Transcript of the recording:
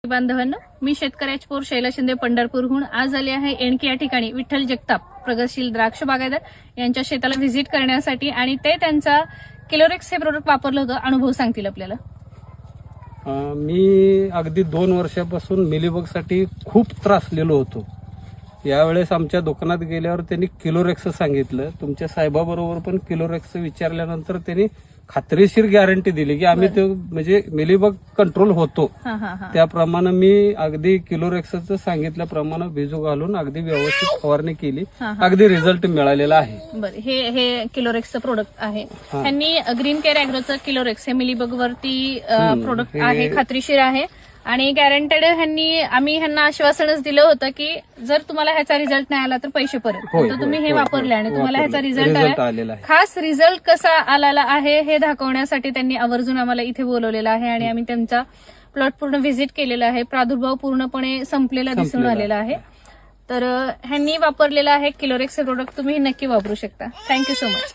बांधवांनो, मी शेतकऱ्याची पोर शैला शिंदे पंढरपूरहून आज आले आहे एणकी या ठिकाणी विठ्ठल जगताप प्रगतशील द्राक्ष बागायतदार यांच्या शेताला व्हिजिट करण्यासाठी आणि ते त्यांचा किलोरेक्स हे प्रोडक्ट वापरलं होतं, अनुभव सांगतील आपल्याला. मी अगदी 2 वर्षापासून मिलीबगसाठी खूप त्रासलेलो होतो. यावेळेस आमच्या दुकानात गेल्यावर त्यांनी किलोरेक्स सांगितलं. तुमच्या साहेबाबरोबर पण किलोरेक्स विचारल्यानंतर त्यांनी खात्रीशीर गॅरंटी दिली की आम्ही ते म्हणजे मिलीबग कंट्रोल होतो. त्याप्रमाणे मी अगदी किलोरेक्सचं सांगितल्याप्रमाणे भिजू घालून अगदी व्यवस्थित फवारणी केली. अगदी रिझल्ट मिळालेला आहे. बरं, हे किलोरेक्सचं प्रोडक्ट आहे. त्यांनी ग्रीन केअर अॅग्रोचं किलोरेक्स हे मिलीबग वरती प्रोडक्ट आहे, खात्रीशीर आहे आणि गॅरंटेड. आम्ही ह्यांना आश्वासनच दिलं होतं की जर तुम्हाला ह्याचा रिझल्ट नाही आला तर पैसे परत. तर तुम्ही हे वापरले आणि तुम्हाला ह्याचा रिझल्ट आला. खास रिझल्ट कसा आलेला आहे हे दाखवण्यासाठी त्यांनी आवर्जून आम्हाला इथे बोलवलेलं आहे आणि आम्ही त्यांचा प्लॉट पूर्ण व्हिजिट केलेला आहे. प्रादुर्भाव पूर्णपणे संपलेला दिसून आलेला आहे. तर ह्यांनी वापरलेला आहे किलोरेक्स हे प्रोडक्ट तुम्ही नक्की वापरू शकता. Thank you so much.